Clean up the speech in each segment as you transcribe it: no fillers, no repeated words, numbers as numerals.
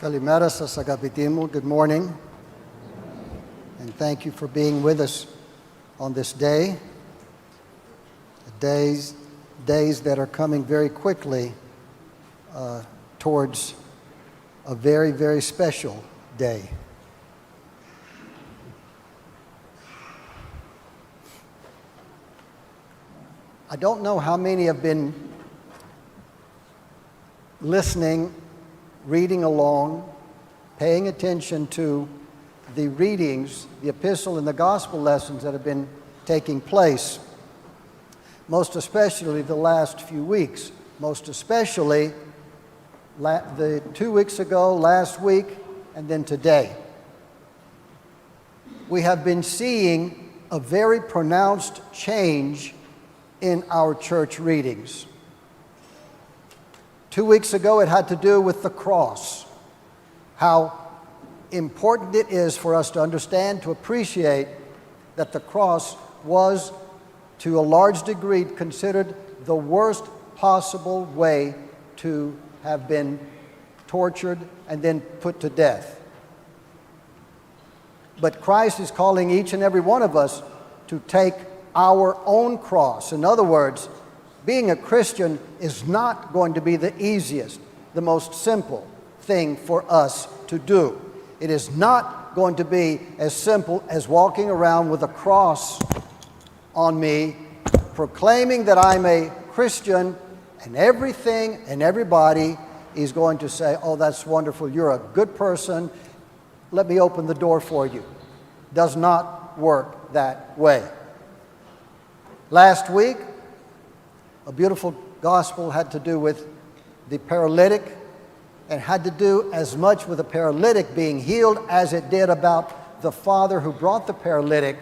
Kalimera sa sagapitimu. Good morning. And thank you for being with us on this day. Days that are coming very quickly towards a very, very special day. I don't know how many have been listening, reading along, paying attention to the readings, the epistle and the gospel lessons that have been taking place, most especially the last few weeks, most especially the 2 weeks ago, last week, and then today. We have been seeing a very pronounced change in our church readings. 2 weeks ago, it had to do with the cross, how important it is for us to understand, to appreciate that the cross was, to a large degree, considered the worst possible way to have been tortured and then put to death. But Christ is calling each and every one of us to take our own cross. In other words, being a Christian is not going to be the easiest, the most simple thing for us to do. It is not going to be as simple as walking around with a cross on me, proclaiming that I'm a Christian, and everything and everybody is going to say, "Oh, that's wonderful, you're a good person, let me open the door for you." Does not work that way. Last week, a beautiful gospel had to do with the paralytic, and had to do as much with the paralytic being healed as it did about the father who brought the paralytic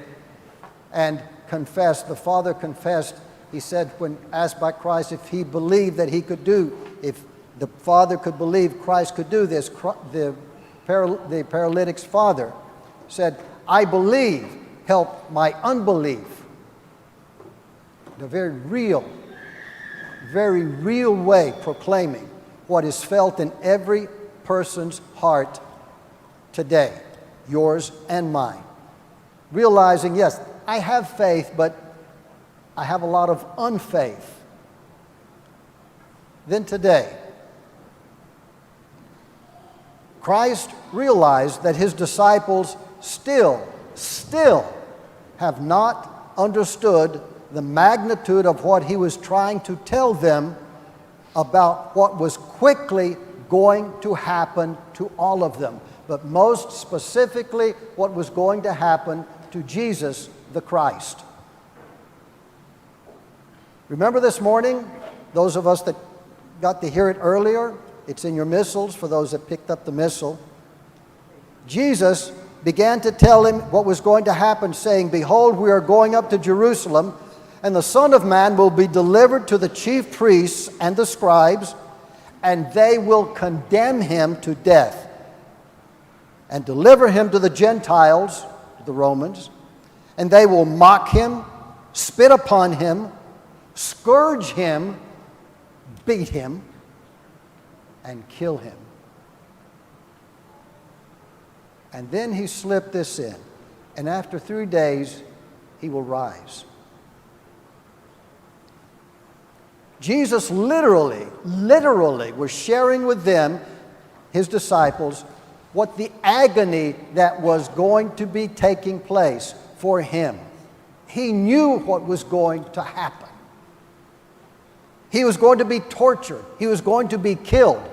and confessed. The father confessed, he said, when asked by Christ if he believed that he could do, if the father could believe Christ could do this, the paralytic's father said, "I believe, help my unbelief." In a very real way proclaiming what is felt in every person's heart today, yours and mine. Realizing, yes, I have faith, but I have a lot of unfaith. Then today, Christ realized that his disciples still have not understood the magnitude of what he was trying to tell them about what was quickly going to happen to all of them, but most specifically what was going to happen to Jesus the Christ. Remember this morning, those of us that got to hear it earlier, it's in your missals for those that picked up the missal. Jesus began to tell him what was going to happen, saying, "Behold, we are going up to Jerusalem, and the Son of Man will be delivered to the chief priests and the scribes, and they will condemn him to death and deliver him to the Gentiles," to the Romans, "and they will mock him, spit upon him, scourge him, beat him, and kill him." And then he slipped this in, "And after 3 days he will rise." Jesus literally was sharing with them, his disciples, what the agony that was going to be taking place for him. He knew what was going to happen. He was going to be tortured. He was going to be killed.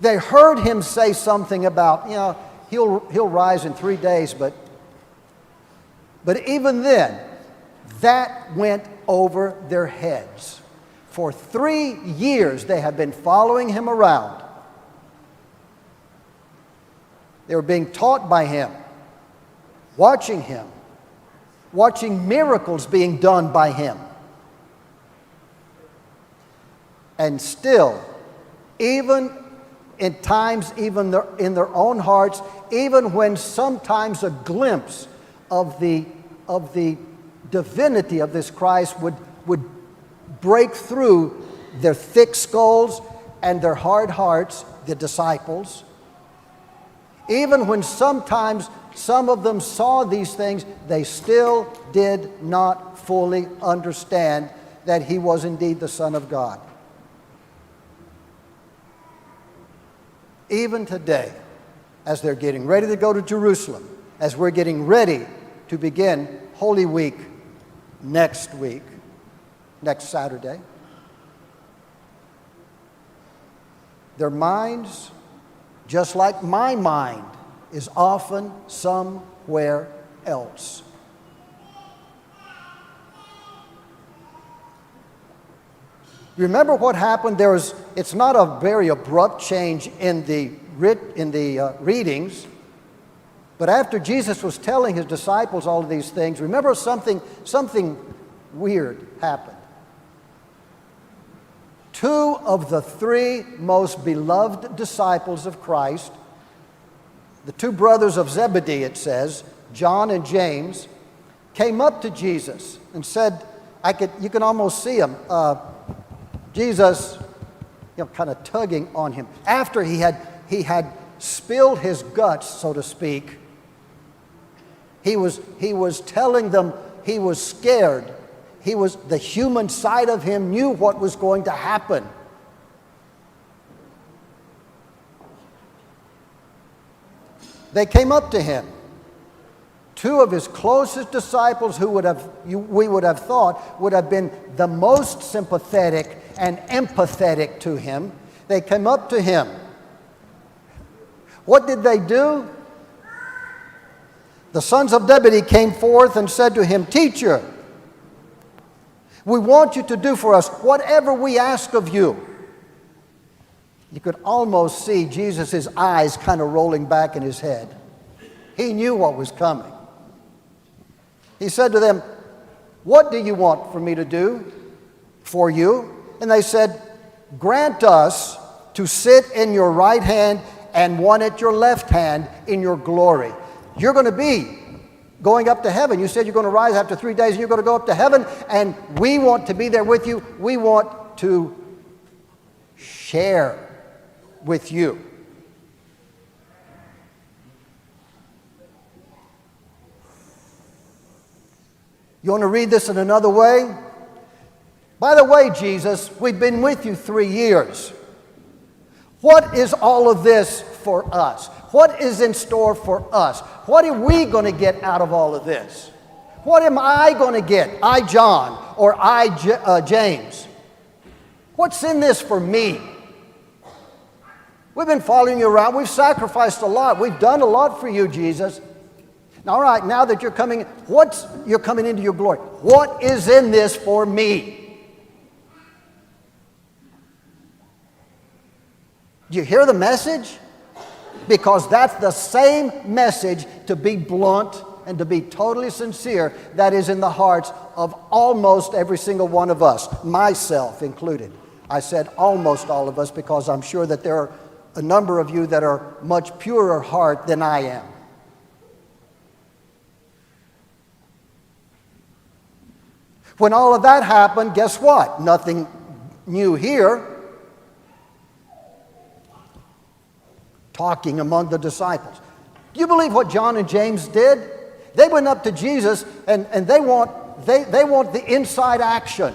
They heard him say something about, he'll rise in 3 days, but even then, that went over their heads. For 3 years, they had been following him around. They were being taught by him, watching miracles being done by him. And still, even in times, even in their own hearts, even when sometimes a glimpse of the divinity of this Christ would break through their thick skulls and their hard hearts, the disciples, even when sometimes some of them saw these things, they still did not fully understand that he was indeed the Son of God. Even today, as they're getting ready to go to Jerusalem, as we're getting ready to begin Holy Week next Saturday, their minds, just like my mind, is often somewhere else. Remember what happened? It's not a very abrupt change in the readings, but after Jesus was telling his disciples all of these things, remember something weird happened. Two of the three most beloved disciples of Christ, the two brothers of Zebedee, it says, John and James, came up to Jesus and said, you can almost see them, Jesus, kind of tugging on him. After he had spilled his guts, so to speak, he was telling them he was scared. The human side of him knew what was going to happen. They came up to him. Two of his closest disciples who we would have thought would have been the most sympathetic and empathetic to him. They came up to him. What did they do? The sons of Zebedee came forth and said to him, "Teacher, we want you to do for us whatever we ask of you." You could almost see Jesus' eyes kind of rolling back in his head. He knew what was coming. He said to them, "What do you want for me to do for you?" And they said, "Grant us to sit in your right hand and one at your left hand in your glory." You're going to be going up to heaven. You said you're going to rise after 3 days and you're going to go up to heaven, and we want to be there with you. We want to share with you. You want to read this in another way? By the way, Jesus, we've been with you 3 years. What is all of this for us? What is in store for us? What are we going to get out of all of this? What am I going to get? I, John, or I, James? What's in this for me? We've been following you around. We've sacrificed a lot. We've done a lot for you, Jesus. All right, now that you're coming into your glory, what is in this for me? Do you hear the message? Because that's the same message, to be blunt and to be totally sincere, that is in the hearts of almost every single one of us, myself included. I said almost all of us because I'm sure that there are a number of you that are much purer heart than I am. When all of that happened, guess what? Nothing new here. Talking among the disciples. Do you believe what John and James did? They went up to Jesus and they want the inside action.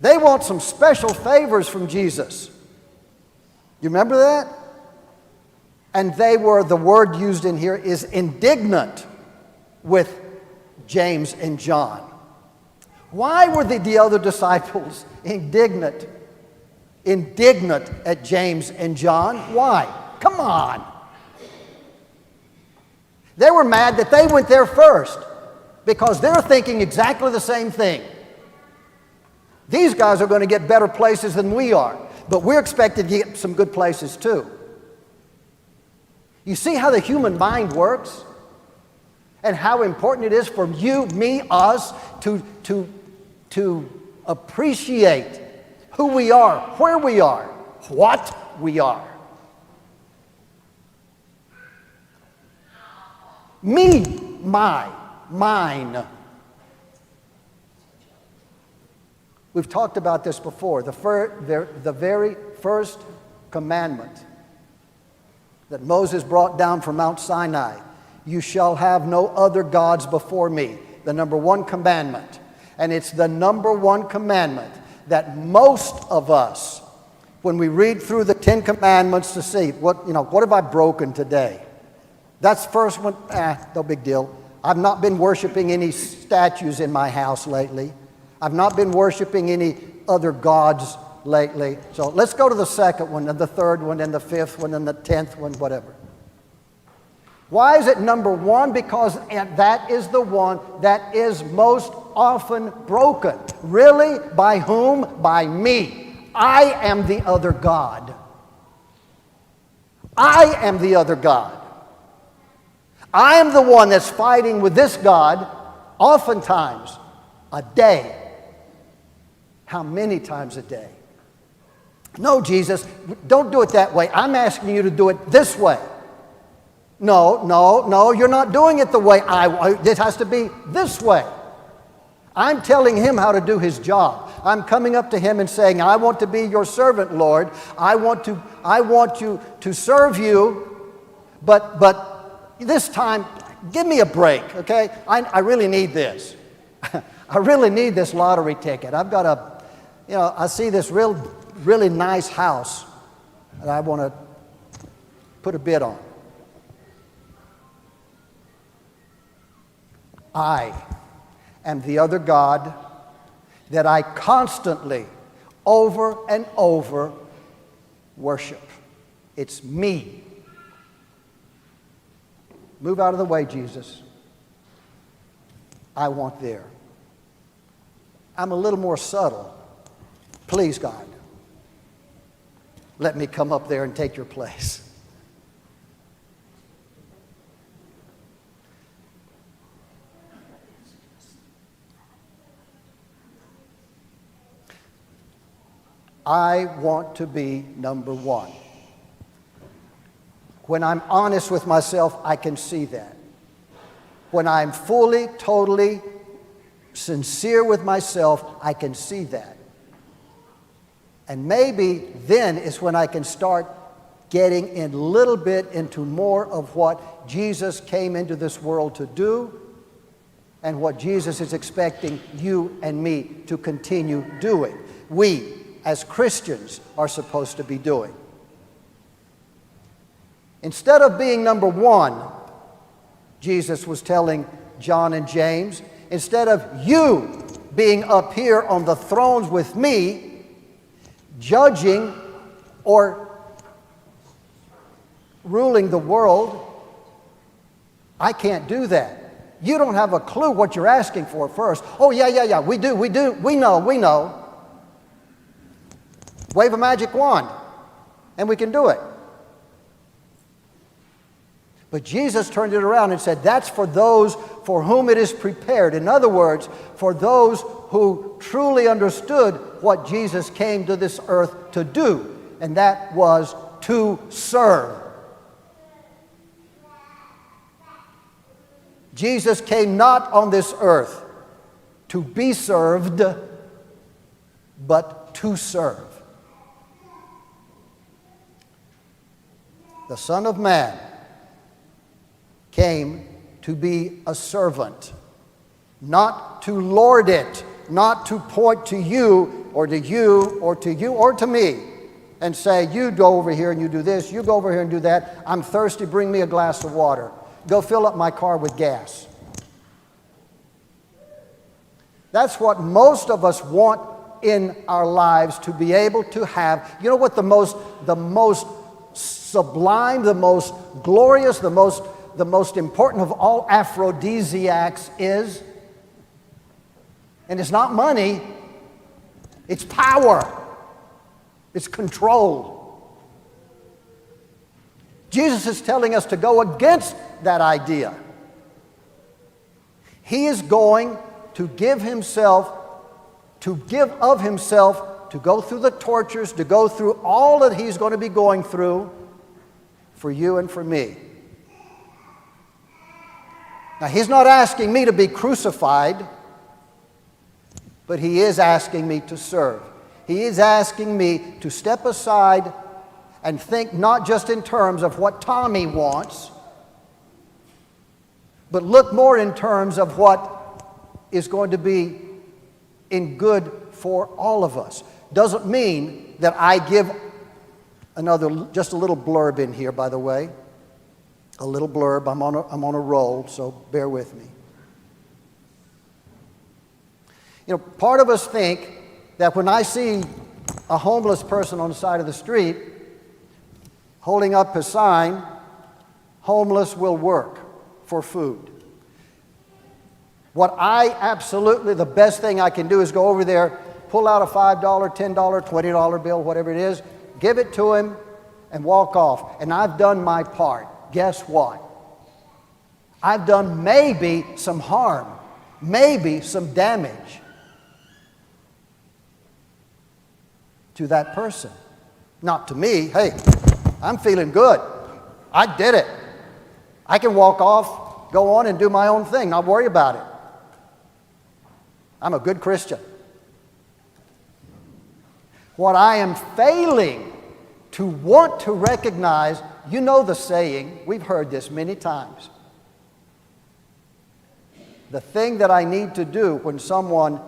They want some special favors from Jesus. You remember that? And they were, the word used in here is indignant with James and John. Why were the other disciples indignant at James and John? Why? Come on. They were mad that they went there first because they're thinking exactly the same thing. These guys are going to get better places than we are, but we're expected to get some good places too. You see how the human mind works? And how important it is for you, me, us to appreciate who we are, where we are, what we are. Me, mine. We've talked about this before. The very first commandment that Moses brought down from Mount Sinai, you shall have no other gods before me. The number one commandment. And it's the number one commandment that most of us, when we read through the 10 Commandments to see, what have I broken today? That's the first one, no big deal. I've not been worshiping any statues in my house lately. I've not been worshiping any other gods lately. So let's go to the second one, and the third one, and the fifth one, and the 10th one, whatever. Why is it number one? Because that is the one that is most often broken. Really? By whom? By me. I am the other God. I am the other God. I am the one that's fighting with this God oftentimes a day. How many times a day? No, Jesus, don't do it that way. I'm asking you to do it this way. No, you're not doing it the way it has to be this way. I'm telling him how to do his job. I'm coming up to him and saying, I want to be your servant, Lord. I want you to serve you, but this time, give me a break, okay? I really need this. I really need this lottery ticket. I've got I see this really nice house that I want to put a bid on. I am the other God that I constantly, over and over, worship. It's me. Move out of the way, Jesus. I want there. I'm a little more subtle. Please, God, let me come up there and take your place. I want to be number one. When I'm honest with myself, I can see that. When I'm fully, totally sincere with myself, I can see that. And maybe then is when I can start getting in a little bit into more of what Jesus came into this world to do and what Jesus is expecting you and me to continue doing. We, as Christians, are supposed to be doing. Instead of being number one, Jesus was telling John and James, instead of you being up here on the thrones with me, judging or ruling the world, I can't do that. You don't have a clue what you're asking for first. Oh, yeah, we do, we know. Wave a magic wand, and we can do it. But Jesus turned it around and said, that's for those for whom it is prepared. In other words, for those who truly understood what Jesus came to this earth to do, and that was to serve. Jesus came not on this earth to be served, but to serve. The Son of Man came to be a servant, not to lord it, not to point to you or to you or to you or to me and say, you go over here and you do this, you go over here and do that. I'm thirsty, bring me a glass of water. Go fill up my car with gas. That's what most of us want in our lives to be able to have. You know what the most sublime, the most glorious, the most important of all aphrodisiacs is? And it's not money, it's power, it's control. Jesus is telling us to go against that idea. He is going to give of himself, to go through the tortures, to go through all that he's going to be going through for you and for me. Now, he's not asking me to be crucified. but He is asking me to serve. He is asking me to step aside and think not just in terms of what Tommy wants, but look more in terms of what is going to be in good for all of us. Doesn't mean that I give just a little blurb in here, by the way. A little blurb. I'm on a roll, so bear with me. You know, part of us think that when I see a homeless person on the side of the street holding up a sign, homeless will work for food. The best thing I can do is go over there, pull out a $5, $10, $20 bill, whatever it is, give it to him, and walk off. And I've done my part. Guess what? I've done maybe some harm, maybe some damage to that person. Not to me. Hey, I'm feeling good. I did it. I can walk off, go on and do my own thing, not worry about it. I'm a good Christian. What I am failing to want to recognize, you know the saying, we've heard this many times. The thing that I need to do when someone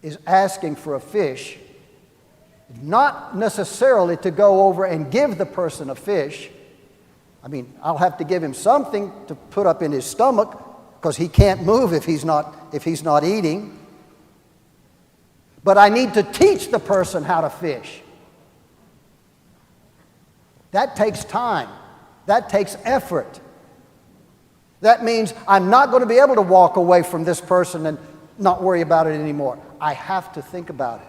is asking for a fish, not necessarily to go over and give the person a fish. I mean, I'll have to give him something to put up in his stomach because he can't move if he's not eating. But I need to teach the person how to fish. That takes time. That takes effort. That means I'm not going to be able to walk away from this person and not worry about it anymore. I have to think about it.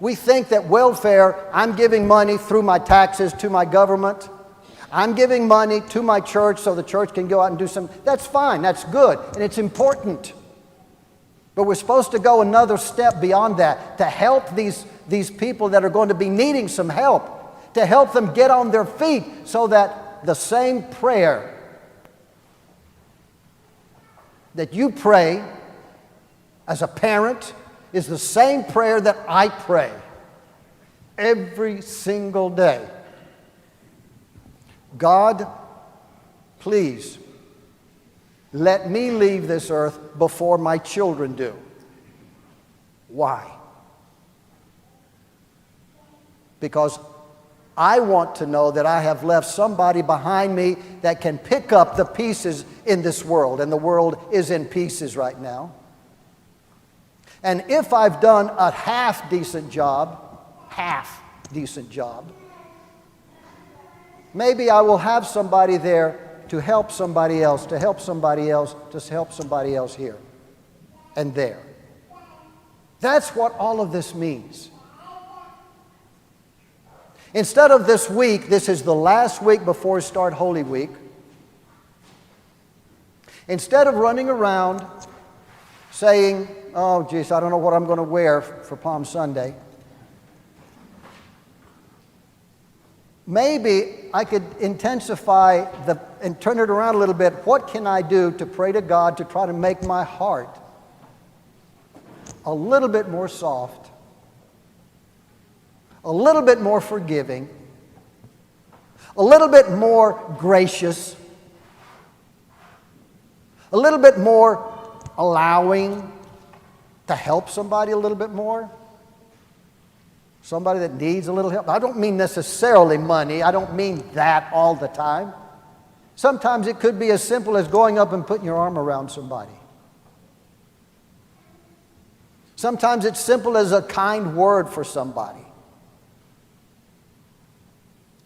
We think that welfare, I'm giving money through my taxes to my government. I'm giving money to my church so the church can go out and do something. That's fine. That's good. And it's important. But we're supposed to go another step beyond that to help these people that are going to be needing some help, to help them get on their feet so that the same prayer that you pray as a parent is the same prayer that I pray every single day. God, please let me leave this earth before my children do. Why? Because I want to know that I have left somebody behind me that can pick up the pieces in this world, and the world is in pieces right now. And if I've done a half-decent job, maybe I will have somebody there to help somebody else, to help somebody else, to help somebody else here and there. That's what all of this means. Instead of this week, this is the last week before we start Holy Week. Instead of running around saying, oh, geez, I don't know what I'm going to wear for Palm Sunday, maybe I could intensify and turn it around a little bit. What can I do to pray to God to try to make my heart a little bit more soft, a little bit more forgiving, a little bit more gracious, a little bit more allowing to help somebody a little bit more? Somebody that needs a little help. I don't mean necessarily money. I don't mean that all the time. Sometimes it could be as simple as going up and putting your arm around somebody. Sometimes it's simple as a kind word for somebody.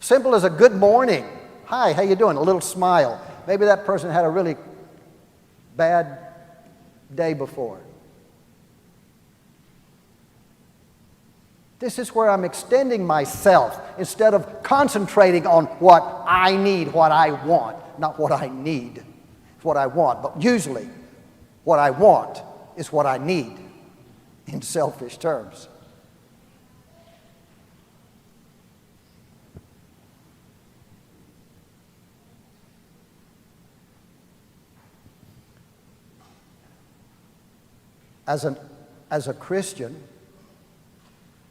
Simple as a good morning. Hi, how you doing? A little smile. Maybe that person had a really bad day before. This is where I'm extending myself instead of concentrating on what I need, what I want. Not what I need, it's what I want. But usually, what I want is what I need in selfish terms. As as a Christian,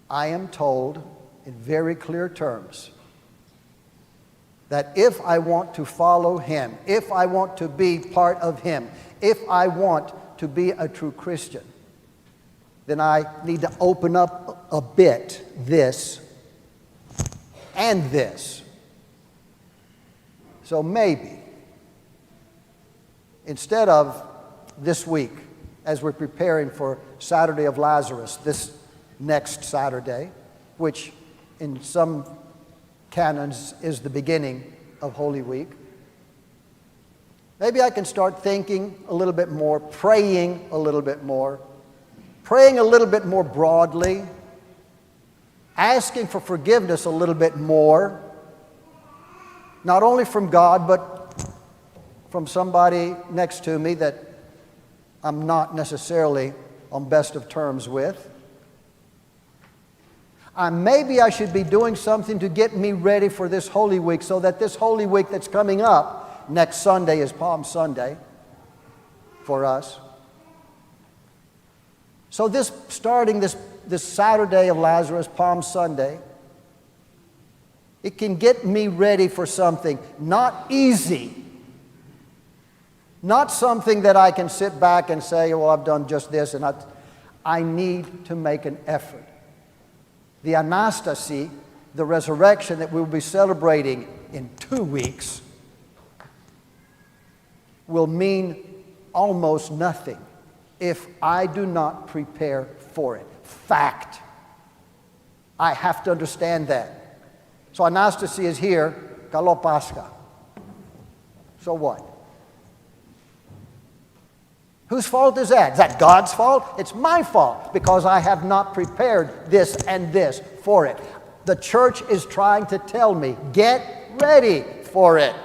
I am told in very clear terms that if I want to follow Him, if I want to be part of Him, if I want to be a true Christian, then I need to open up a bit this and this. So maybe, instead of this week, as we're preparing for Saturday of Lazarus, this next Saturday, which in some canons is the beginning of Holy Week, maybe I can start thinking a little bit more, praying a little bit more, praying a little bit more broadly, asking for forgiveness a little bit more, not only from God, but from somebody next to me that I'm not necessarily on best of terms with. Maybe I should be doing something to get me ready for this Holy Week, so that this Holy Week that's coming up, next Sunday is Palm Sunday for us. So starting this Saturday of Lazarus, Palm Sunday, it can get me ready for something not easy, not something that I can sit back and say, well, I've done just this, and I need to make an effort. The Anastasi, the resurrection that we'll be celebrating in 2 weeks, will mean almost nothing if I do not prepare for it. Fact. I have to understand that. So Anastasi is here, Kalo Pascha. So what? Whose fault is that? Is that God's fault? It's my fault because I have not prepared this and this for it. The church is trying to tell me, get ready for it.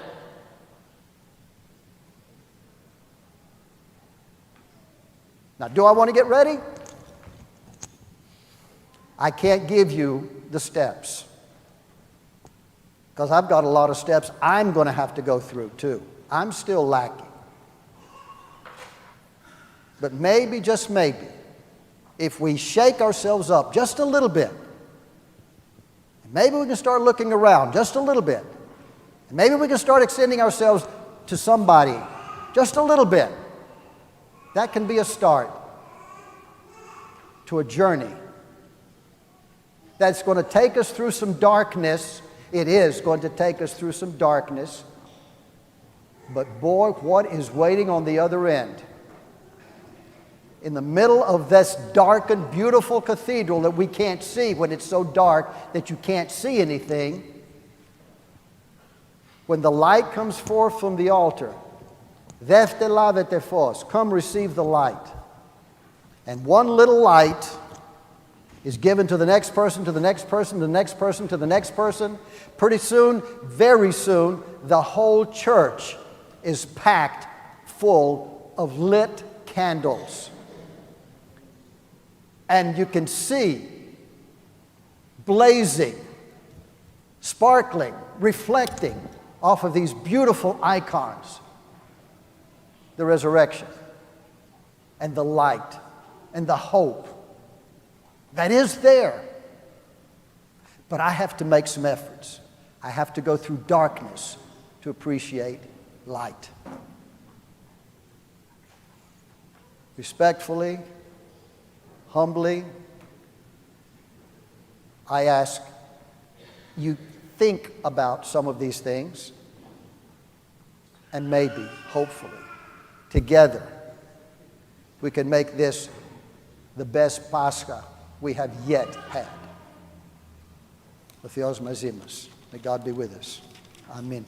Now, do I want to get ready? I can't give you the steps because I've got a lot of steps I'm going to have to go through too. I'm still lacking. But maybe, just maybe, if we shake ourselves up just a little bit, maybe we can start looking around just a little bit, and maybe we can start extending ourselves to somebody just a little bit. That can be a start to a journey that's going to take us through some darkness. It is going to take us through some darkness. But boy, what is waiting on the other end? In the middle of this darkened, beautiful cathedral that we can't see when it's so dark that you can't see anything, when the light comes forth from the altar, Vefte lavete fos, come receive the light. And one little light is given to the next person, to the next person, to the next person, to the next person. Pretty soon, very soon, the whole church is packed full of lit candles. And you can see blazing, sparkling, reflecting off of these beautiful icons, the resurrection and the light and the hope that is there. But I have to make some efforts. I have to go through darkness to appreciate light. Respectfully, humbly, I ask you think about some of these things, and maybe, hopefully, together we can make this the best Pascha we have yet had. May God be with us. Amen.